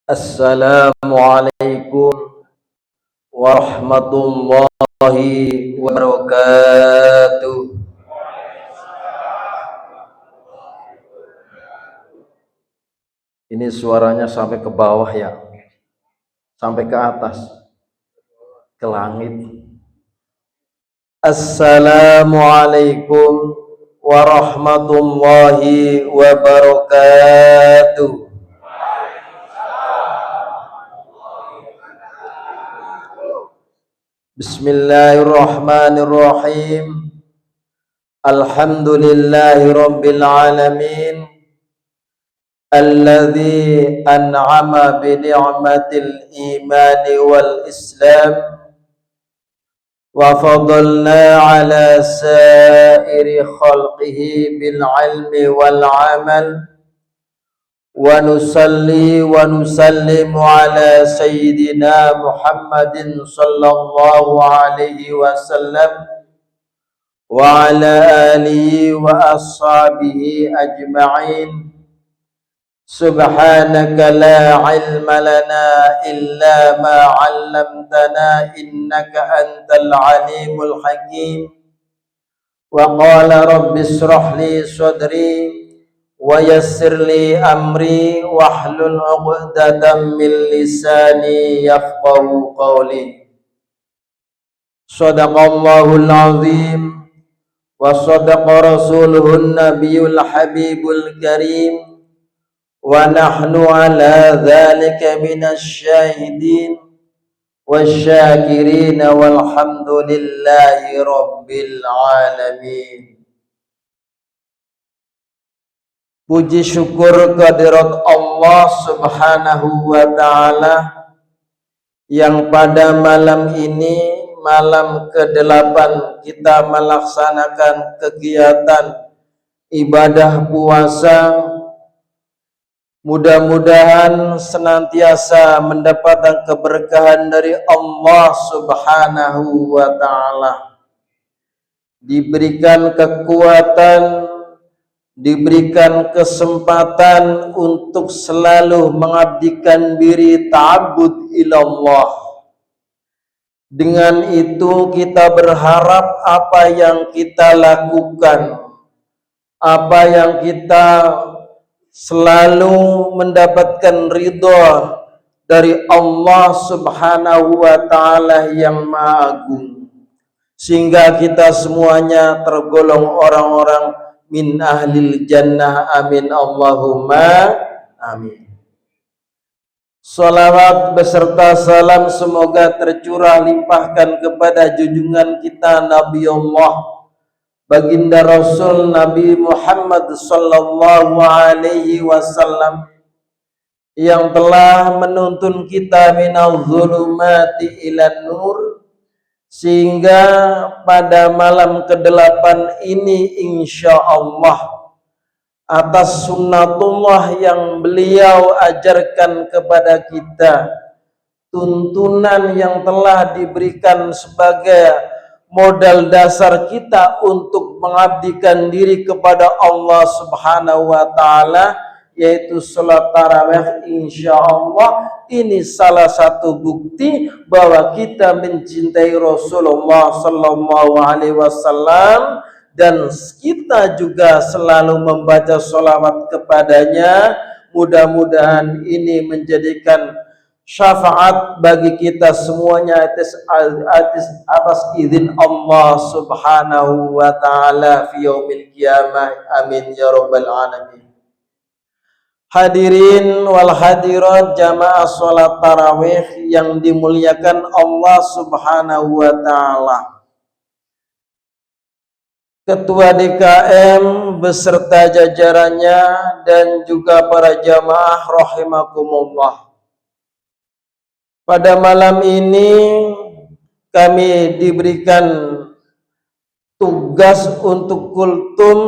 Assalamualaikum warahmatullahi wabarakatuh. Ini suaranya sampai ke bawah ya, sampai ke atas, ke langit. Assalamualaikum warahmatullahi wabarakatuh. Bismillahirrahmanirrahim. Alhamdulillahi rabbil alamin. Alladzi an'ama bi ni'matil imani wal islam wa fadalna ala sairi khalqihi bil ilmi wal amal wa nusalli wa nusallimu ala sayyidina Muhammadin sallallahu alaihi wasallam wa ala alihi wa ashabihi ajma'in. Subhanaka la ilma lana illa ma 'allamtana innaka antal alimul hakim. Wa qala rabbi ishrah li sadri wa yassir li amri wahlul 'uqdatam min lisani yafqahu qawli. Shadaqallahul azim wa sadaqa rasuluhun nabiyul habibul karim wa nahnu ala dzalika minasyahidin wasyakirin walhamdulillahi rabbil alamin. Puji syukur kehadirat Allah subhanahu wa ta'ala yang pada malam ini, malam ke-8 kita melaksanakan kegiatan ibadah puasa. Mudah-mudahan senantiasa mendapatkan keberkahan dari Allah subhanahu wa ta'ala, diberikan kekuatan, diberikan kesempatan untuk selalu mengabdikan diri ta'abbud ilallah. Dengan itu kita berharap apa yang kita lakukan, apa yang kita selalu mendapatkan ridha dari Allah subhanahu wa ta'ala yang maha agung, sehingga kita semuanya tergolong orang-orang min ahlil jannah, amin Allahumma amin. Salawat beserta salam semoga tercurah limpahkan kepada junjungan kita Nabi Allah Baginda Rasul Nabi Muhammad sallallahu alaihi wasallam yang telah menuntun kita minal zulumati ilan nur, sehingga pada malam ke-8 ini insya Allah atas sunnatullah yang beliau ajarkan kepada kita, tuntunan yang telah diberikan sebagai modal dasar kita untuk mengabdikan diri kepada Allah subhanahu wa ta'ala, yaitu salat tarawih. Insya Allah ini salah satu bukti bahwa kita mencintai Rasulullah sallallahu alaihi wasallam dan kita juga selalu membaca sholawat kepadanya. Mudah-mudahan ini menjadikan syafaat bagi kita semuanya atas izin Allah subhanahu wa ta'ala fi yaumil qiyamah, amin ya rabbal alamin. Hadirin wal hadirat jamaah sholat tarawih yang dimuliakan Allah subhanahu wa ta'ala, Ketua DKM beserta jajarannya dan juga para jamaah rahimakumullah. Pada malam ini kami diberikan tugas untuk kultum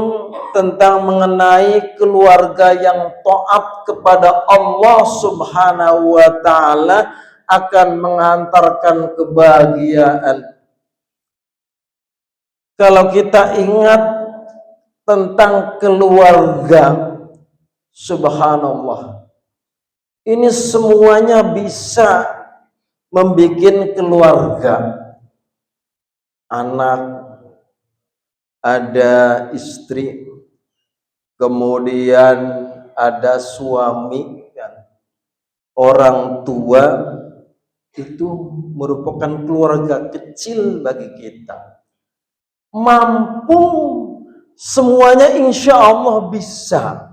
tentang mengenai keluarga yang taat kepada Allah subhanahu wa ta'ala akan menghantarkan kebahagiaan. Kalau kita ingat tentang keluarga, subhanallah, Ini semuanya bisa membuat keluarga, anak, ada istri, kemudian ada suami, orang tua, itu merupakan keluarga kecil bagi kita. Mampu semuanya insya Allah bisa.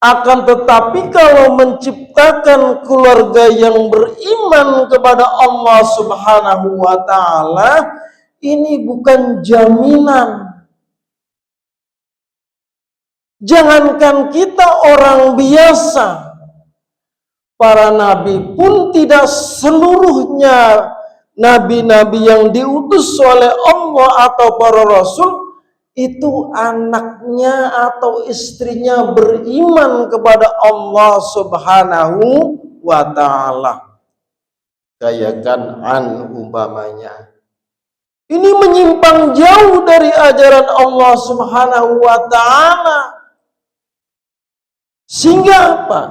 Akan tetapi kalau menciptakan keluarga yang beriman kepada Allah Subhanahu wa ta'ala, ini bukan jaminan. Jangankan kita orang biasa, para nabi pun tidak seluruhnya nabi-nabi yang diutus oleh Allah atau para rasul itu anaknya atau istrinya beriman kepada Allah Subhanahu wa ta'ala. Kayak Kan'an umpamanya. Ini menyimpang jauh dari ajaran Allah Subhanahu wa ta'ala. Sehingga apa?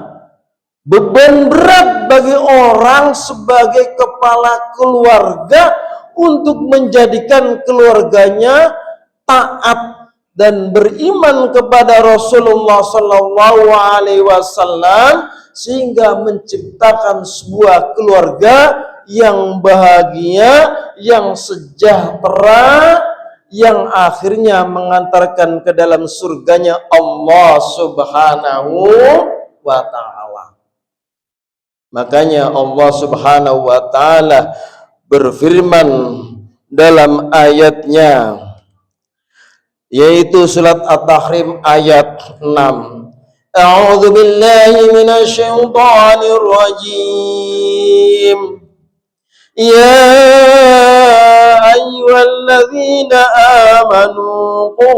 Beban berat bagi orang sebagai kepala keluarga untuk menjadikan keluarganya taat dan beriman kepada Rasulullah Sallallahu Alaihi Wasallam, sehingga menciptakan sebuah keluarga yang bahagia, yang sejahtera, yang akhirnya mengantarkan ke dalam surganya Allah Subhanahu wa ta'ala. Makanya Allah Subhanahu wa ta'ala berfirman dalam ayatnya, yaitu surat At-Tahrim ayat 6. A'udzu billahi minasy syaithanir rajim. Ya ayyuhalladzina amanu qu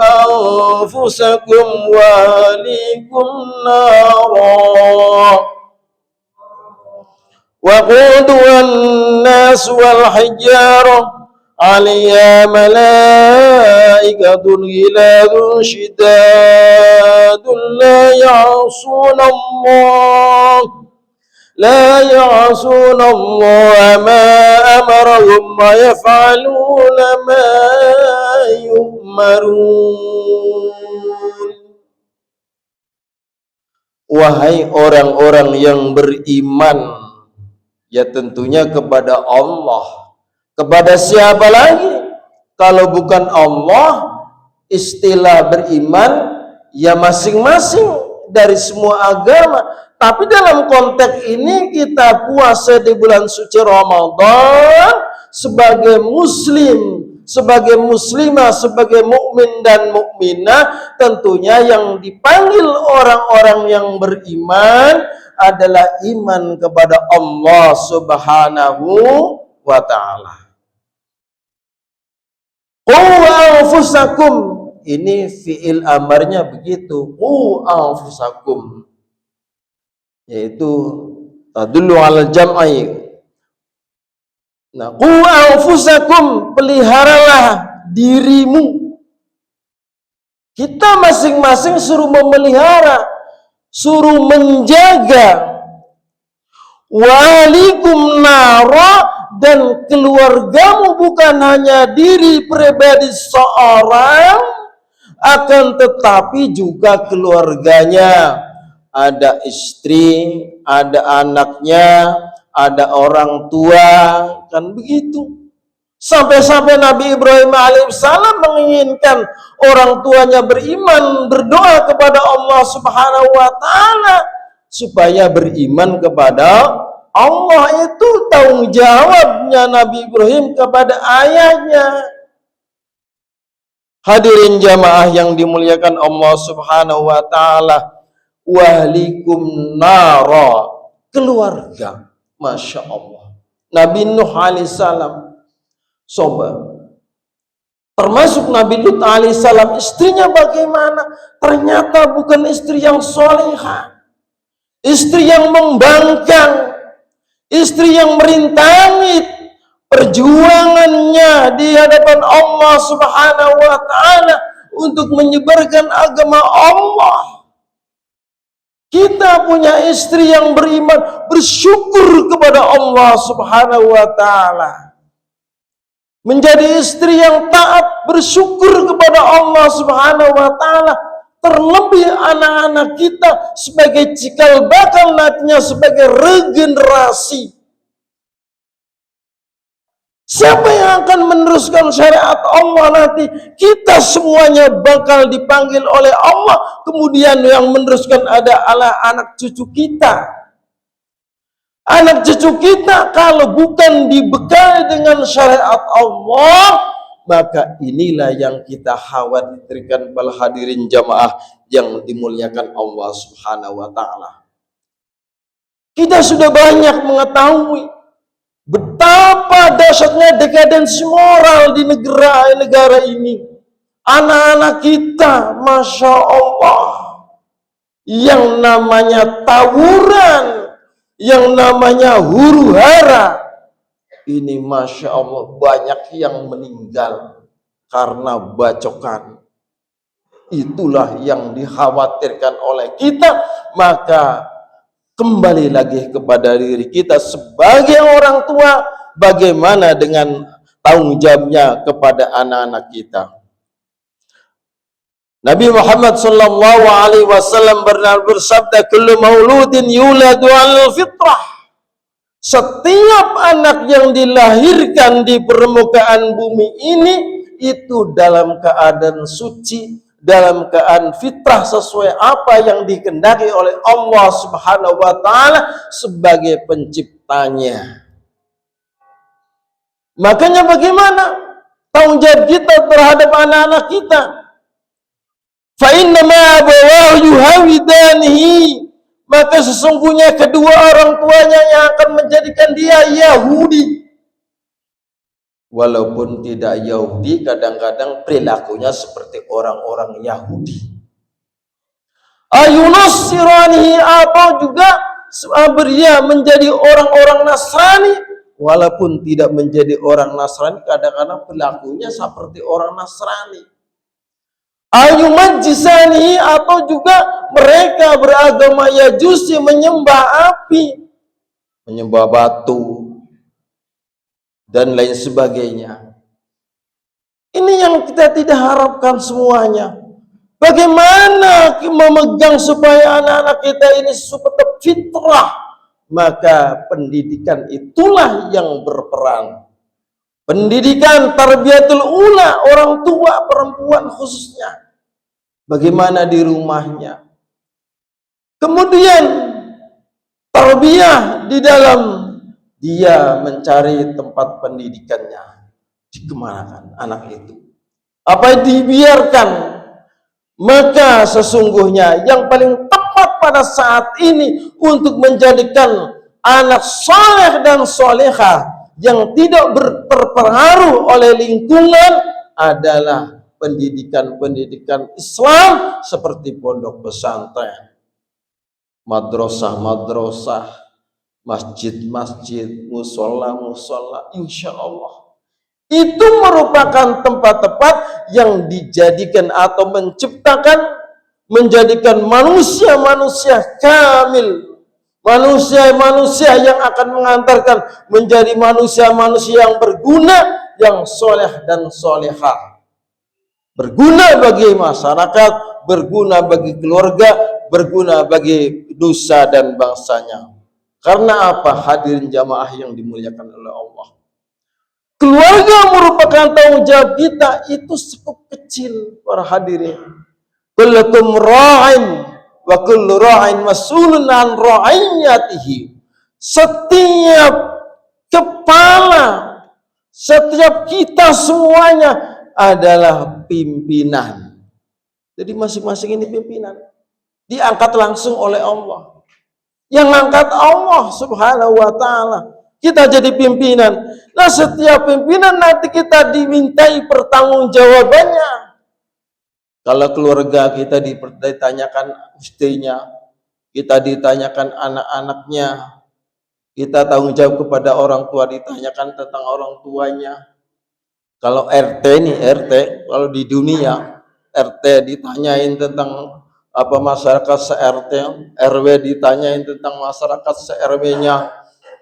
anfusakum wa ahlikum nara wa quduha an-nas wal hijarah عليها ملائكة غلاظ شداد لا يعصون الله ما أمرهم ويفعلون ما يؤمرون. Wahai orang-orang yang beriman, ya tentunya kepada Allah. Kepada siapa lagi kalau bukan Allah? Istilah beriman ya masing-masing dari semua agama. Tapi dalam konteks ini kita puasa di bulan suci Ramadan sebagai muslim, sebagai muslimah, sebagai mukmin dan mukminah, tentunya yang dipanggil orang-orang yang beriman adalah iman kepada Allah Subhanahu wa ta'ala. Qu anfusakum, ini fi'il amarnya begitu, qu anfusakum, yaitu tadullu al jam'i. Nah, qu anfusakum, peliharalah dirimu. Kita masing-masing suruh memelihara, suruh menjaga. Walikum nara, dan keluargamu bukan hanya diri pribadi seorang, akan tetapi juga keluarganya. Ada istri, ada anaknya, ada orang tua, kan begitu. Sampai-sampai Nabi Ibrahim alaihissalam menginginkan orang tuanya beriman, berdoa kepada Allah Subhanahu wa ta'ala supaya beriman kepada Allah. Itu tanggung jawabnya Nabi Ibrahim kepada ayahnya. Hadirin jamaah yang dimuliakan Allah Subhanahu wa ta'ala, wahlikum nara, keluarga. Masya Allah. Nabi Nuh alaihissalam, sobat, termasuk Nabi Lut alaihissalam, istrinya bagaimana? Ternyata bukan istri yang solehah, istri yang membangkang, istri yang merintangi perjuangannya di hadapan Allah Subhanahu wa ta'ala untuk menyebarkan agama Allah. kita punya istri yang beriman, bersyukur kepada Allah Subhanahu wa taala. Menjadi istri yang taat, bersyukur kepada Allah Subhanahu wa taala. Terlebih anak-anak kita sebagai cikal bakal nantinya, sebagai regenerasi. Siapa yang akan meneruskan syariat Allah nanti? Kita semuanya bakal dipanggil oleh Allah. Kemudian yang meneruskan adalah anak cucu kita. Anak cucu kita kalau bukan dibekali dengan syariat Allah, maka inilah yang kita khawatirkan para hadirin jamaah yang dimuliakan Allah Subhanahu wa taala. Kita sudah banyak mengetahui betapa dahsyatnya dekadensi moral di negara ini. Anak-anak kita, Masya Allah, yang namanya tawuran, yang namanya huru hara, ini Masya Allah banyak yang meninggal karena bacokan. Itulah yang dikhawatirkan oleh kita. Maka kembali lagi kepada diri kita sebagai orang tua, bagaimana dengan tanggung jawabnya kepada anak-anak kita. Nabi Muhammad sallallahu alaihi wasallam bersabda, kullu mauludin yuladu 'alal fitrah. Setiap anak yang dilahirkan di permukaan bumi ini itu dalam keadaan suci, dalam keadaan fitrah, sesuai apa yang dikehendaki oleh Allah Subhanahu wa taala sebagai penciptanya. Makanya bagaimana tanggung jawab kita terhadap anak-anak kita? Fa inna ma abawahu yuhawidanihi, maka sesungguhnya kedua orang tuanya yang akan menjadikan dia Yahudi. Walaupun tidak Yahudi, kadang-kadang perilakunya seperti orang-orang Yahudi. Ayunasirani, atau juga dia menjadi orang-orang Nasrani. Walaupun tidak menjadi orang Nasrani, kadang-kadang perilakunya seperti orang Nasrani. Ayumajisani, atau juga mereka beragama Yajusi, menyembah api, menyembah batu, dan lain sebagainya. Ini yang kita tidak harapkan semuanya. Bagaimana memegang supaya anak-anak kita ini tetap fitrah? Maka pendidikan itulah yang berperan. Pendidikan tarbiyatul ula, orang tua perempuan khususnya. Bagaimana di rumahnya. Kemudian tarbiyah di dalam dia mencari tempat pendidikannya, dikemanakan anak itu? Apa dibiarkan? Maka sesungguhnya yang paling tepat pada saat ini untuk menjadikan anak soleh dan solehah yang tidak terpengaruh oleh lingkungan adalah pendidikan-pendidikan Islam seperti pondok pesantren, madrasah-madrasah, masjid-masjid, musola-musola, insya Allah itu merupakan tempat-tempat yang dijadikan atau menjadikan manusia-manusia kamil, manusia-manusia yang akan mengantarkan menjadi manusia-manusia yang berguna, yang soleh dan solehah, berguna bagi masyarakat, berguna bagi keluarga, berguna bagi nusa dan bangsanya. Karena apa, hadirin jamaah yang dimuliakan oleh Allah? Keluarga merupakan tanggung jawab kita, itu cukup kecil para hadirin. Kullukum ra'in wa kullu ra'in mas'ulun an ra'iyatihi. Setiap kepala, setiap kita semuanya adalah pimpinan. Jadi masing-masing ini pimpinan. Diangkat langsung oleh Allah. Yang angkat Allah Subhanahu wa ta'ala. Kita jadi pimpinan. Nah, setiap pimpinan nanti kita dimintai pertanggungjawabannya. Kalau keluarga kita ditanyakan istrinya, kita ditanyakan anak-anaknya, kita tanggung jawab kepada orang tua, ditanyakan tentang orang tuanya. Kalau RT nih, RT, kalau di dunia RT ditanyain tentang apa masyarakat se-RT, RW ditanyain tentang masyarakat se-RW-nya,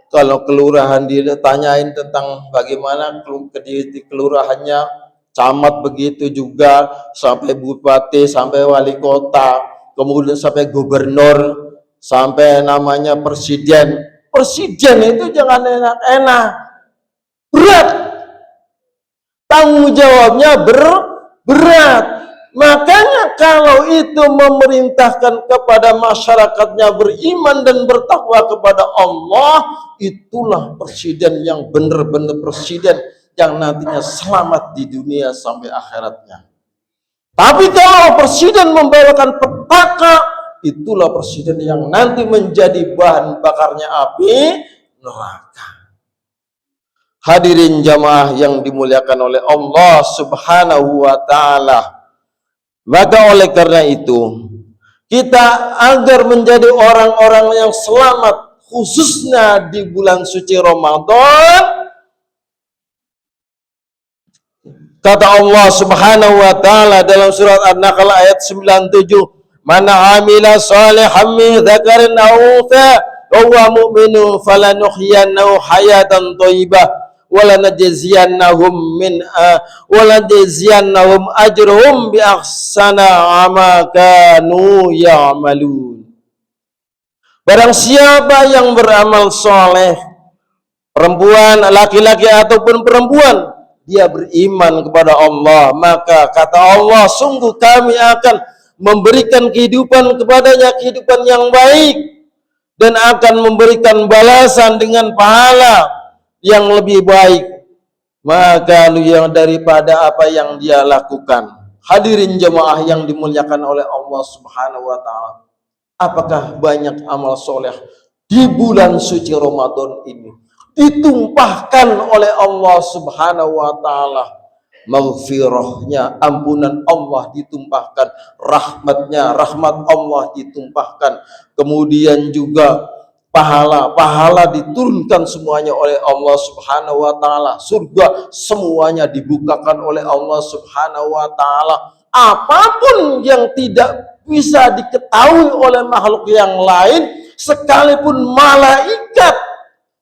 kalau kelurahan ditanyain tentang bagaimana di kelurahannya, camat begitu juga, sampai bupati, sampai wali kota, kemudian sampai gubernur, sampai namanya presiden. Presiden itu jangan enak-enak, berat, tanggung jawabnya berat. Makanya kalau itu memerintahkan kepada masyarakatnya beriman dan bertakwa kepada Allah, itulah presiden yang benar-benar presiden yang nantinya selamat di dunia sampai akhiratnya. Tapi kalau presiden membawakan petaka, itulah presiden yang nanti menjadi bahan bakarnya api neraka. Hadirin jamaah yang dimuliakan oleh Allah Subhanahu wa taala. Maka oleh karena itu, kita agar menjadi orang-orang yang selamat, khususnya di bulan suci Ramadan, kata Allah Subhanahu wa taala dalam surat An-Nahl ayat 97, "Man 'amila shalihan min dzakarin aw untha wa huwa mu'minun falanuhyiyannahu hayatan thayyibah walanajziyannahum ajrahum bi ahsana ma kanu ya'malun." Barang siapa yang beramal soleh, perempuan, laki-laki ataupun perempuan, dia beriman kepada Allah, maka kata Allah, sungguh kami akan memberikan kehidupan kepadanya, kehidupan yang baik, dan akan memberikan balasan dengan pahala yang lebih baik maka yang daripada apa yang dia lakukan. Hadirin jemaah yang dimuliakan oleh Allah Subhanahu wa taala, apakah banyak amal soleh di bulan suci Ramadan ini ditumpahkan oleh Allah Subhanahu wa taala, maghfirahnya, ampunan Allah ditumpahkan, rahmat Allah ditumpahkan, kemudian juga pahala diturunkan semuanya oleh Allah Subhanahu wa taala, surga semuanya dibukakan oleh Allah Subhanahu wa taala. Apapun yang tidak bisa diketahui oleh makhluk yang lain, sekalipun malaikat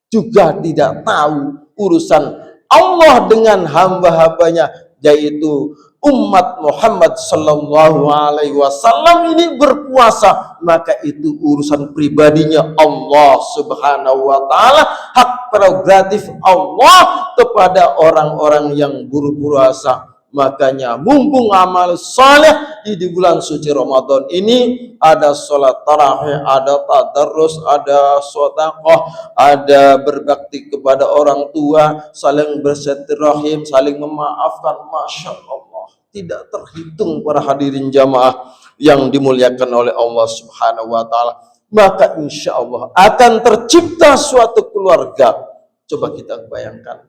juga tidak tahu urusan Allah dengan hamba-hambanya, yaitu umat Muhammad sallallahu alaihi wasallam ini berpuasa, maka itu urusan pribadinya Allah Subhanahu wa taala, hak prerogatif Allah kepada orang-orang yang berpuasa. Makanya mumpung amal saleh di bulan suci Ramadan ini, ada sholat tarawih, ada tadarrus, ada sedekah, ada berbakti kepada orang tua, saling bersilaturahim, saling memaafkan, masya Allah, tidak terhitung para hadirin jamaah yang dimuliakan oleh Allah Subhanahu wa taala. Maka insya Allah akan tercipta suatu keluarga. Coba kita bayangkan,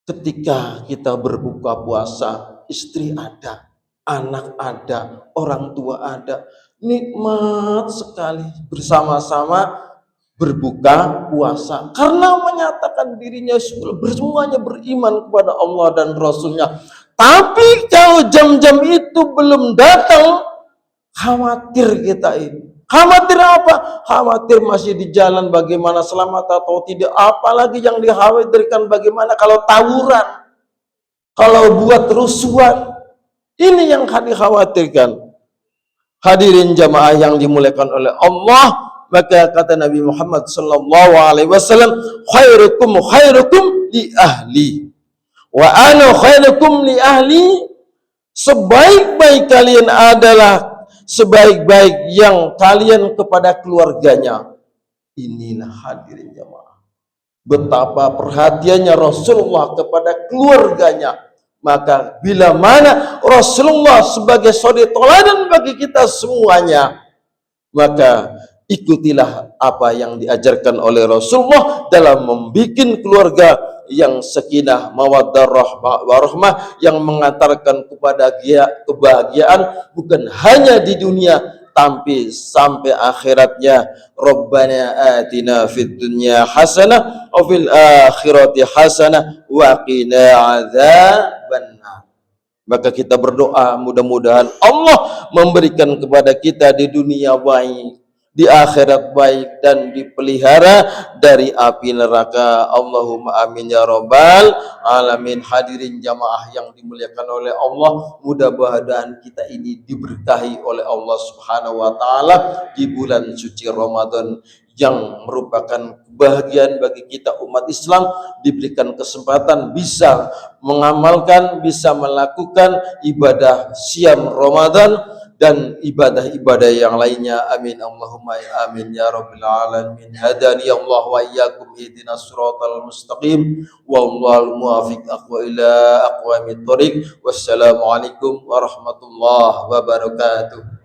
ketika kita berbuka puasa, istri ada, anak ada, orang tua ada, nikmat sekali bersama-sama berbuka puasa karena menyatakan dirinya semuanya beriman kepada Allah dan Rasulnya. Tapi kalau jam-jam itu belum datang, khawatir kita ini. Khawatir apa? Khawatir masih di jalan, bagaimana selamat atau tidak. Apalagi yang dikhawatirkan bagaimana kalau tawuran, kalau buat rusuhan. Ini yang dikhawatirkan. Hadirin jamaah yang dimuliakan oleh Allah, maka kata Nabi Muhammad sallallahu alaihi wasallam, khairukum li ahli wa ana khairukum li ahli. Sebaik-baik kalian adalah sebaik-baik yang kalian kepada keluarganya. Inilah hadirin jamaah, betapa perhatiannya Rasulullah kepada keluarganya. Maka bila mana Rasulullah sebagai suri teladan bagi kita semuanya, maka ikutilah apa yang diajarkan oleh Rasulullah dalam membuat keluarga yang sakinah, mawaddah, warahmah, yang mengantarkan kepada kebahagiaan bukan hanya di dunia tapi sampai akhiratnya. Rabbana atina fid dunya hasanah wa fil akhirati hasanah wa qina adzabannar. Maka kita berdoa mudah-mudahan Allah memberikan kepada kita di dunia baik, di akhirat baik, dan dipelihara dari api neraka. Allahumma amin ya rabbal alamin. Hadirin jamaah yang dimuliakan oleh Allah, mudah-mudahan kita ini diberkahi oleh Allah Subhanahu wa taala di bulan suci Ramadan yang merupakan kebahagiaan bagi kita umat Islam, diberikan kesempatan bisa mengamalkan, bisa melakukan ibadah siam Ramadan dan ibadah-ibadah yang lainnya. Amin Allahumma amin ya rabbil alamin. Hadani Allah wa iyyakum ihdinas siratal mustaqim wallahul muwaffiq ila aqwamit thoriq. Wassalamualaikum warahmatullahi wabarakatuh.